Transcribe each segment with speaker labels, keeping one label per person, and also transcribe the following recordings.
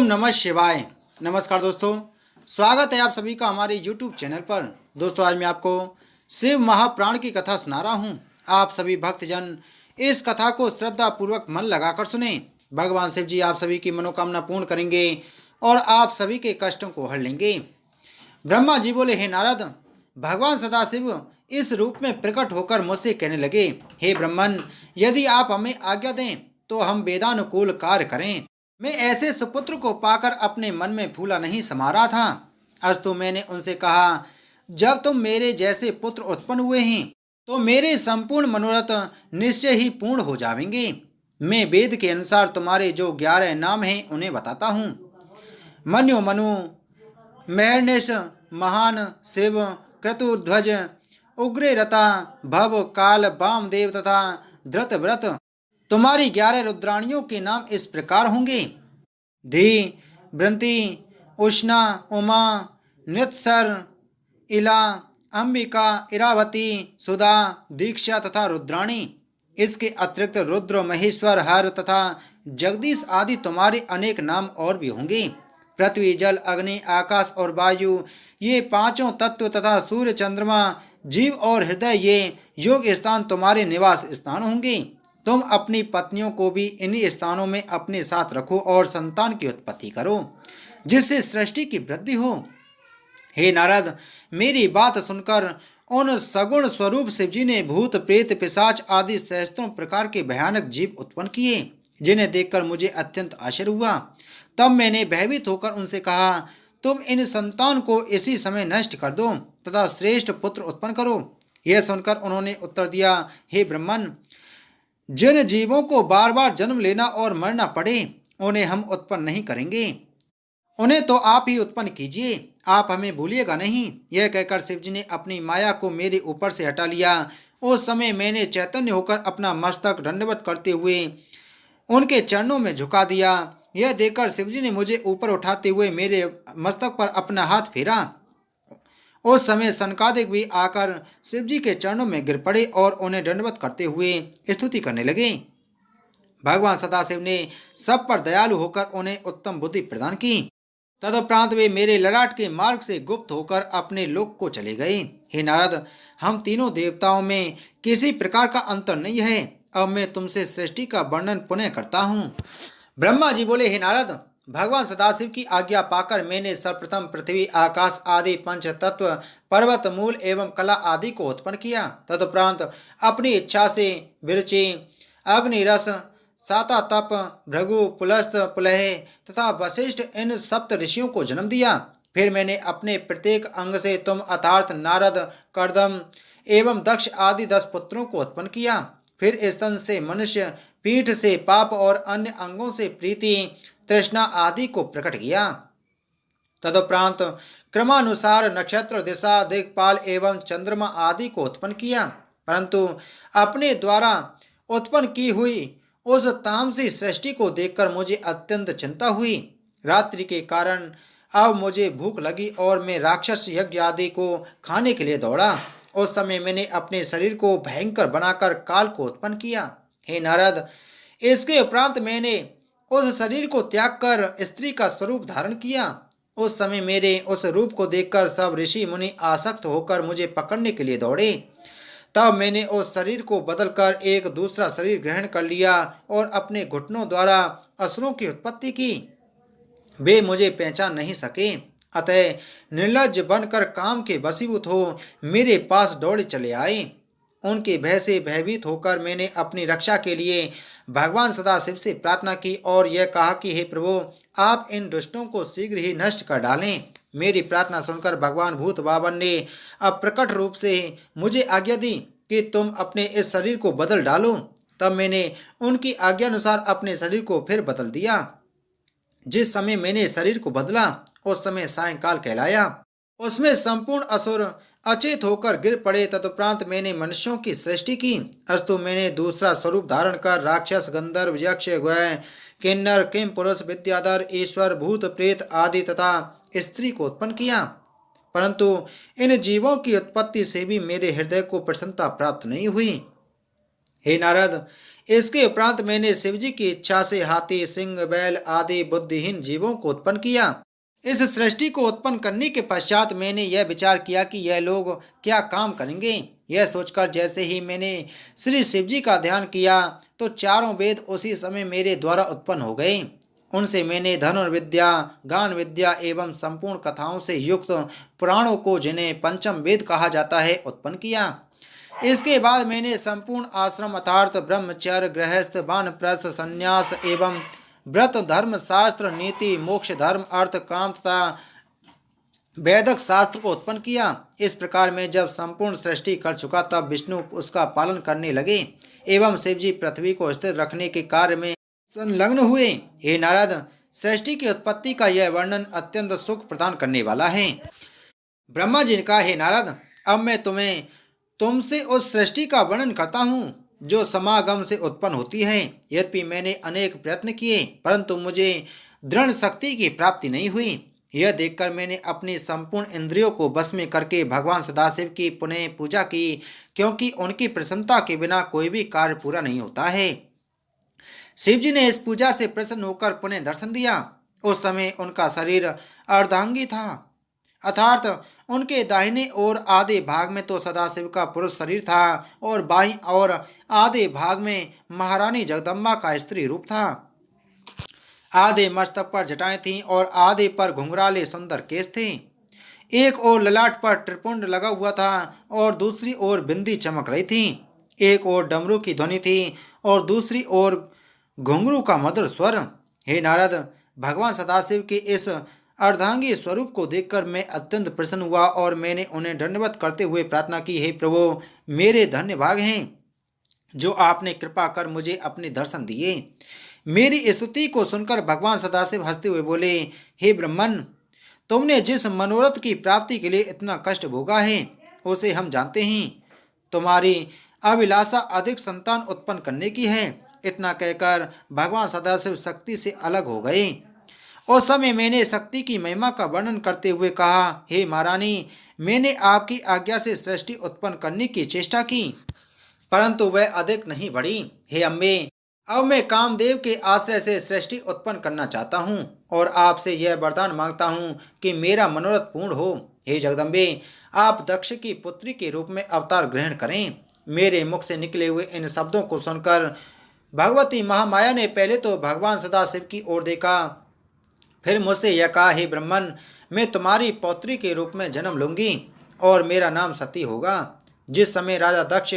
Speaker 1: ओम नमः शिवाय। नमस्कार दोस्तों, स्वागत है आप सभी का हमारे YouTube चैनल पर। दोस्तों, आज मैं आपको शिव महापुराण की कथा सुना रहा हूँ। आप सभी भक्तजन इस कथा को श्रद्धा पूर्वक मन लगाकर सुने। भगवान शिव जी आप सभी की मनोकामना पूर्ण करेंगे और आप सभी के कष्टों को हर लेंगे। ब्रह्मा जी बोले, हे नारद, भगवान सदाशिव इस रूप में प्रकट होकर मुझसे कहने लगे, हे ब्रह्मन, यदि आप हमें आज्ञा दें तो हम वेदानुकूल कार्य करें। मैं ऐसे सुपुत्र को पाकर अपने मन में फूला नहीं समा रहा था। अस्तु, मैंने उनसे कहा, जब तुम मेरे जैसे पुत्र उत्पन्न हुए हैं तो मेरे संपूर्ण मनोरथ निश्चय ही पूर्ण हो जाएंगे। मैं वेद के अनुसार तुम्हारे जो 11 नाम हैं उन्हें बताता हूँ। मनु मनु, महर्निश, महान, शिव, क्रतुध्वज, उग्ररता, भव, काल, वामदेव तथा धृतव्रत। तुम्हारी 11 रुद्राणियों के नाम इस प्रकार होंगे: धी, ब्रंति, उष्णा, उमा, नृत्सर, इला, अंबिका, इरावती, सुधा, दीक्षा तथा रुद्राणी। इसके अतिरिक्त रुद्र, महेश्वर, हर तथा जगदीश आदि तुम्हारे अनेक नाम और भी होंगे। पृथ्वी, जल, अग्नि, आकाश और वायु, ये पांचों तत्व तथा सूर्य, चंद्रमा, जीव और हृदय, ये योग स्थान तुम्हारे निवास स्थान होंगे। तुम अपनी पत्नियों को भी इन्हीं स्थानों में अपने साथ रखो और संतान की उत्पत्ति करो, जिससे सृष्टि की वृद्धि हो। हे नारद, मेरी बात सुनकर उन सगुण स्वरूप शिवजी ने भूत, प्रेत, पिशाच आदि सहस्त्रों प्रकार के भयानक जीव उत्पन्न किए, जिन्हें देखकर मुझे अत्यंत आश्चर्य हुआ। तब मैंने भयभीत होकर उनसे कहा, तुम इन संतान को इसी समय नष्ट कर दो तथा श्रेष्ठ पुत्र उत्पन्न करो। यह सुनकर उन्होंने उत्तर दिया, हे ब्रह्मन, जिन जीवों को बार बार जन्म लेना और मरना पड़े उन्हें हम उत्पन्न नहीं करेंगे। उन्हें तो आप ही उत्पन्न कीजिए, आप हमें भूलिएगा नहीं। यह कहकर शिवजी ने अपनी माया को मेरे ऊपर से हटा लिया। उस समय मैंने चैतन्य होकर अपना मस्तक दंडवत करते हुए उनके चरणों में झुका दिया। यह देखकर शिवजी ने मुझे ऊपर उठाते हुए मेरे मस्तक पर अपना हाथ फेरा। उस समय सनकादिक भी आकर शिवजी के चरणों में गिर पड़े और उन्हें दंडवत करते हुए स्तुति करने लगे। भगवान सदाशिव ने सब पर दयालु होकर उन्हें उत्तम बुद्धि प्रदान की। तदुपरांत वे मेरे ललाट के मार्ग से गुप्त होकर अपने लोक को चले गए। हे नारद, हम तीनों देवताओं में किसी प्रकार का अंतर नहीं है। अब मैं तुमसे सृष्टि का वर्णन पुनः करता हूँ। ब्रह्मा जी बोले, हे नारद, भगवान सदाशिव की आज्ञा पाकर मैंने सर्वप्रथम पृथ्वी, आकाश आदि पंच तत्व, पर्वत, मूल एवं कला आदि को उत्पन्न किया। तदुपरांत अपनी इच्छा से विरचि, अग्निरस, साता तप, भृगु, पुलस्त, पुलह तथा वशिष्ठ इन सप्त ऋषियों को जन्म दिया। फिर मैंने अपने प्रत्येक अंग से तुम अर्थात नारद, कर्दम एवं दक्ष आदि 10 पुत्रों को उत्पन्न किया। फिर स्तन से मनुष्य, पीठ से पाप और अन्य अंगों से प्रीति, तृष्णा आदि को प्रकट किया। तदुपरांत क्रमानुसार नक्षत्र, दिशा, दिक्पाल एवं चंद्रमा आदि को उत्पन्न किया। परंतु अपने द्वारा उत्पन्न की हुई उस तामसी सृष्टि को देखकर मुझे अत्यंत चिंता हुई। रात्रि के कारण अब मुझे भूख लगी और मैं राक्षस यज्ञ आदि को खाने के लिए दौड़ा। उस समय मैंने अपने शरीर को भयंकर बनाकर काल को उत्पन्न किया। हे नारद, इसके उपरांत मैंने उस शरीर को त्याग कर स्त्री का स्वरूप धारण किया। उस समय मेरे उस रूप को देखकर सब ऋषि मुनि आसक्त होकर मुझे पकड़ने के लिए दौड़े। तब मैंने उस शरीर को बदलकर एक दूसरा शरीर ग्रहण कर लिया और अपने घुटनों द्वारा असुरों की उत्पत्ति की। वे मुझे पहचान नहीं सके, अतः निर्लज्ज बनकर काम के वशीभूत हो मेरे पास दौड़े चले आए। उनके भय से भयभीत होकर मैंने अपनी रक्षा के लिए भगवान सदाशिव से प्रार्थना की और यह कहा कि हे प्रभु, आप इन दुष्टों को शीघ्र ही नष्ट कर डालें। मेरी प्रार्थना सुनकर भगवान भूत बावन ने अप्रकट रूप से मुझे आज्ञा दी कि तुम अपने इस शरीर को बदल डालो। तब मैंने उनकी आज्ञा अनुसार अपने शरीर को फिर बदल दिया। जिस समय मैंने शरीर को बदला उस समय सायंकाल कहलाया। उसमें संपूर्ण असुर अचेत होकर गिर पड़े। तदुपरांत मैंने मनुष्यों की सृष्टि की। अस्तु, मैंने दूसरा स्वरूप धारण कर राक्षस, गंधर्व, यक्ष, गय, किन्नर, किम पुरुष, विद्याधर, ईश्वर, भूत, प्रेत आदि तथा स्त्री को उत्पन्न किया। परंतु इन जीवों की उत्पत्ति से भी मेरे हृदय को प्रसन्नता प्राप्त नहीं हुई। हे नारद, इसके उपरांत मैंने शिवजी की इच्छा से हाथी, सिंह, बैल आदि बुद्धिहीन जीवों को उत्पन्न किया। इस सृष्टि को उत्पन्न करने के पश्चात मैंने यह विचार किया कि यह लोग क्या काम करेंगे। यह सोचकर जैसे ही मैंने श्री शिवजी का ध्यान किया तो चारों वेद उसी समय मेरे द्वारा उत्पन्न हो गए। उनसे मैंने धनुर्विद्या, गान विद्या एवं संपूर्ण कथाओं से युक्त पुराणों को, जिन्हें पंचम वेद कहा जाता है, उत्पन्न किया। इसके बाद मैंने संपूर्ण आश्रम अर्थात ब्रह्मचर्य, गृहस्थ, वानप्रस्थ, संन्यास एवं व्रत, धर्म, शास्त्र, नीति, मोक्ष, धर्म, अर्थ, काम तथा वैदिक शास्त्र को उत्पन्न किया। इस प्रकार मैं जब संपूर्ण सृष्टि कर चुका तब विष्णु उसका पालन करने लगे एवं शिवजी पृथ्वी को स्थिर रखने के कार्य में संलग्न हुए। हे नारद, सृष्टि की उत्पत्ति का यह वर्णन अत्यंत सुख प्रदान करने वाला है। ब्रह्मा जी ने कहा, हे नारद, अब मैं तुमसे उस सृष्टि का वर्णन करता हूँ जो समागम से उत्पन्न होती है। यद्यपि मैंने अनेक प्रयत्न किए परंतु मुझे दृढ़ शक्ति की प्राप्ति नहीं हुई। यह देखकर मैंने अपनी संपूर्ण इंद्रियों को बस में करके भगवान सदाशिव की पुनः पूजा की, क्योंकि उनकी प्रसन्नता के बिना कोई भी कार्य पूरा नहीं होता है। शिवजी ने इस पूजा से प्रसन्न होकर पुनः दर्शन दिया। उस समय उनका शरीर अर्धांगी था, अर्थात उनके दाहिने और आधे भाग में तो सदाशिव का पुरुष शरीर था और बाईं और आधे भाग में महारानी जगदम्बा का स्त्री रूप था। आधे मस्तक पर जटाएं थीं और आधे पर घुंघराले सुंदर केश थे। एक ओर ललाट पर त्रिपुंड लगा हुआ था और दूसरी ओर बिंदी चमक रही थी। एक ओर डमरू की ध्वनि थी और दूसरी ओर घुंघरू का मधुर स्वर। हे नारद, भगवान सदाशिव के इस अर्धांगी स्वरूप को देखकर मैं अत्यंत प्रसन्न हुआ और मैंने उन्हें दंडवत करते हुए प्रार्थना की, हे प्रभु, मेरे धन्य भाग हैं जो आपने कृपा कर मुझे अपने दर्शन दिए। मेरी स्तुति को सुनकर भगवान सदाशिव हंसते हुए बोले, हे ब्रह्मन, तुमने जिस मनोरथ की प्राप्ति के लिए इतना कष्ट भोगा है उसे हम जानते हैं। तुम्हारी अभिलाषा अधिक संतान उत्पन्न करने की है। इतना कहकर भगवान सदाशिव शक्ति से अलग हो गए। उस समय मैंने शक्ति की महिमा का वर्णन करते हुए कहा, हे महारानी, मैंने आपकी आज्ञा से सृष्टि उत्पन्न करने की चेष्टा की परंतु वह अधिक नहीं बढ़ी। हे अम्बे, अब मैं कामदेव के आश्रय से सृष्टि उत्पन्न करना चाहता हूँ और आपसे यह वरदान मांगता हूँ कि मेरा मनोरथ पूर्ण हो। हे जगदम्बे, आप दक्ष की पुत्री के रूप में अवतार ग्रहण करें। मेरे मुख से निकले हुए इन शब्दों को सुनकर भगवती महामाया ने पहले तो भगवान सदाशिव की ओर देखा, फिर मुझसे यह कहा, हे ब्रह्मन, मैं तुम्हारी पौत्री के रूप में जन्म लूंगी और मेरा नाम सती होगा। जिस समय राजा दक्ष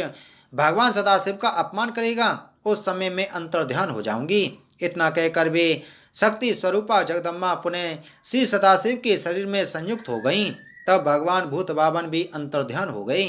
Speaker 1: भगवान सदाशिव का अपमान करेगा उस समय मैं अंतर्ध्यान हो जाऊंगी। इतना कहकर वे शक्ति स्वरूपा जगदम्बा पुनः श्री सदाशिव के शरीर में संयुक्त हो गईं। तब भगवान भूत बावन भी अंतर्ध्यान हो गए।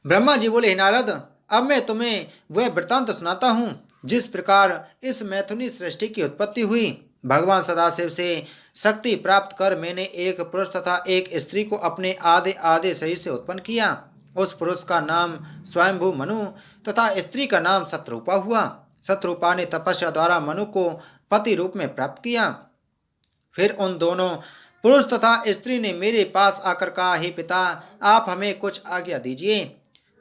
Speaker 1: ब्रह्मा जी बोले, नारद, अब मैं तुम्हें वह वृत्तांत सुनाता हूँ जिस प्रकार इस मैथुनी सृष्टि की उत्पत्ति हुई। भगवान सदाशिव से शक्ति प्राप्त कर मैंने एक पुरुष तथा एक स्त्री को अपने आधे आधे शरीर से उत्पन्न किया। उस पुरुष का नाम स्वयंभू मनु तथा स्त्री का नाम शत्रुपा हुआ। शत्रुपा ने तपस्या द्वारा मनु को पति रूप में प्राप्त किया। फिर उन दोनों पुरुष तथा स्त्री ने मेरे पास आकर कहा, हे पिता, आप हमें कुछ आज्ञा दीजिए।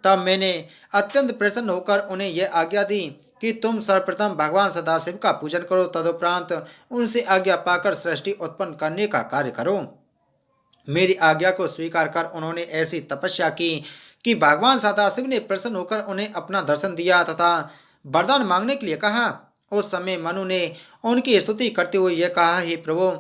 Speaker 1: तब मैंने अत्यंत प्रसन्न होकर उन्हें यह आज्ञा दी कि तुम सर्वप्रथम भगवान सदाशिव का पूजन करो, तदुपरांत उनसे आज्ञा पाकर सृष्टि उत्पन्न करने का कार्य करो। मेरी आज्ञा को स्वीकार कर उन्होंने ऐसी तपस्या की कि भगवान सदाशिव ने प्रसन्न होकर उन्हें अपना दर्शन दिया तथा वरदान मांगने के लिए कहा। उस समय मनु ने उनकी स्तुति करते हुए यह कहा, हे प्रभु,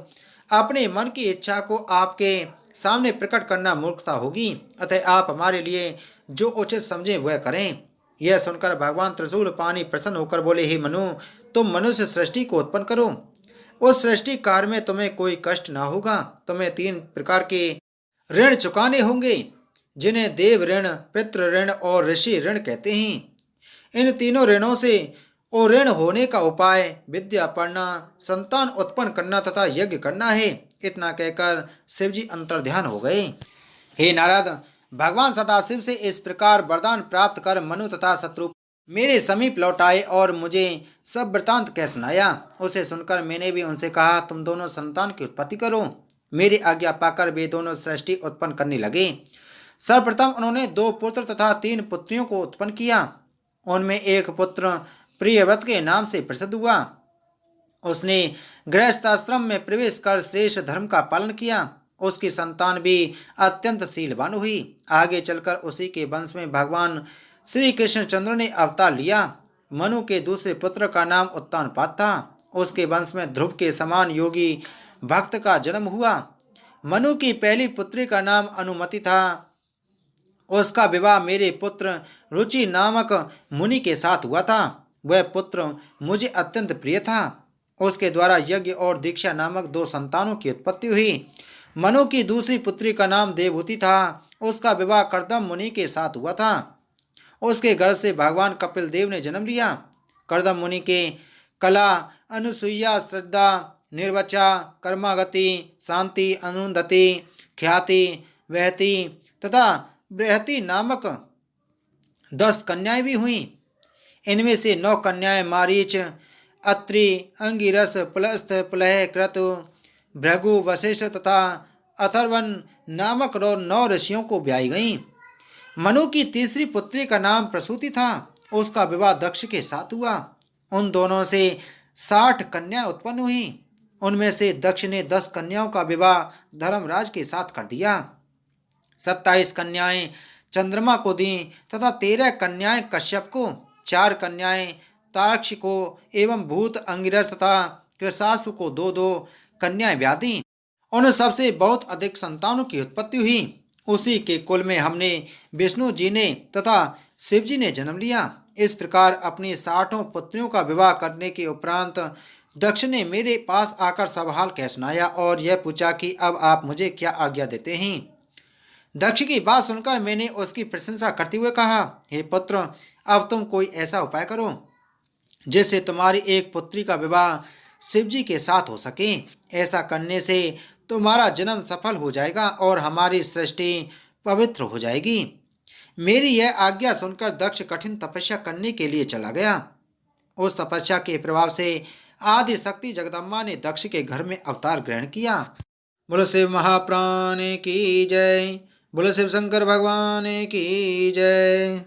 Speaker 1: अपने मन की इच्छा को आपके सामने प्रकट करना मूर्खता होगी, अतः आप हमारे लिए जो उचित समझे वह करें। यह सुनकर भगवान त्रिशूल पानी प्रसन्न होकर बोले, हे मनु, तुम मनुष्य सृष्टि को उत्पन्न करो। उस सृष्टि कार्य में तुम्हें कोई कष्ट न होगा। तुम्हें 3 प्रकार के ऋण चुकाने होंगे, जिन्हें देव ऋण, पितृ ऋण और ऋषि ऋण कहते हैं। इन तीनों ऋणों से ऋण होने का उपाय विद्या पढ़ना, संतान उत्पन्न करना तथा यज्ञ करना है। इतना कहकर शिवजी अंतर्ध्यान हो गए। हे नारद, भगवान सदाशिव से इस प्रकार वरदान प्राप्त कर मनु तथा शत्रु मेरे समीप लौट आए और मुझे सब वृतांत कह सुनाया। उसे सुनकर मैंने भी उनसे कहा, तुम दोनों संतान की उत्पत्ति करो। मेरी आज्ञा पाकर वे दोनों सृष्टि उत्पन्न करने लगे। सर्वप्रथम उन्होंने 2 पुत्र तथा 3 पुत्रियों को उत्पन्न किया। उनमें एक पुत्र प्रियव्रत के नाम से प्रसिद्ध हुआ। उसने गृहस्थ आश्रम में प्रवेश कर श्रेष्ठ धर्म का पालन किया। उसकी संतान भी अत्यंत शीलवान हुई। आगे चलकर उसी के वंश में भगवान श्री कृष्णचंद्र ने अवतार लिया। मनु के दूसरे पुत्र का नाम उत्तानपाद था। उसके वंश में ध्रुव के समान योगी भक्त का जन्म हुआ। मनु की पहली पुत्री का नाम अनुमति था। उसका विवाह मेरे पुत्र रुचि नामक मुनि के साथ हुआ था। वह पुत्र मुझे अत्यंत प्रिय था। उसके द्वारा यज्ञ और दीक्षा नामक 2 संतानों की उत्पत्ति हुई। मनु की दूसरी पुत्री का नाम देवहूति था। उसका विवाह कर्दम मुनि के साथ हुआ था। उसके गर्भ से भगवान कपिल देव ने जन्म लिया। कर्दम मुनि के कला, अनुसुईया, श्रद्धा, निर्वचा, कर्मागति, शांति, अनुंधति, ख्याति, वहति तथा बृहति नामक 10 कन्याएं भी हुईं। इनमें से 9 कन्याएं मारीच, अत्रि, अंगिरस, पुलस्थ, पुलह, क्रतु, भृगु, वशिष्ठ तथा अथर्वन नामक 9 ऋषियों को ब्याई गईं। मनु की तीसरी पुत्री का नाम प्रसूति था। उसका विवाह दक्ष के साथ हुआ। उन दोनों से 60 कन्याएं उत्पन्न हुई। उनमें से दक्ष ने 10 कन्याओं का विवाह धर्मराज के साथ कर दिया। 27 कन्याएं चंद्रमा को दी तथा 13 कन्याएं कश्यप को, 4 कन्याएं तार्क्ष को एवं भूत, अंगिरस तथा कृशासु को 2-2 कन्याएं ब्याह दी। उन सबसे बहुत अधिक संतानों की उत्पत्ति हुई। उसी के कुल में हमने विष्णु जी ने तथा शिव जी ने जन्म लिया। इस प्रकार अपनी 60 पुत्रियों का विवाह करने के उपरांत दक्ष ने मेरे पास आकर सब हाल कह सुनाया और यह पूछा कि अब आप मुझे क्या आज्ञा देते हैं। दक्ष की बात सुनकर मैंने उसकी प्रशंसा करते हुए कहा, हे पुत्र, अब तुम कोई ऐसा उपाय करो जिससे तुम्हारी एक पुत्री का विवाह शिव जी के साथ हो सके। ऐसा करने से तुम्हारा जन्म सफल हो जाएगा और हमारी सृष्टि पवित्र हो जाएगी। मेरी यह आज्ञा सुनकर दक्ष कठिन तपस्या करने के लिए चला गया। उस तपस्या के प्रभाव से आदि शक्ति जगदम्बा ने दक्ष के घर में अवतार ग्रहण किया। बोलो शिव महाप्राण की जय। बोलो शिव शंकर भगवान की जय।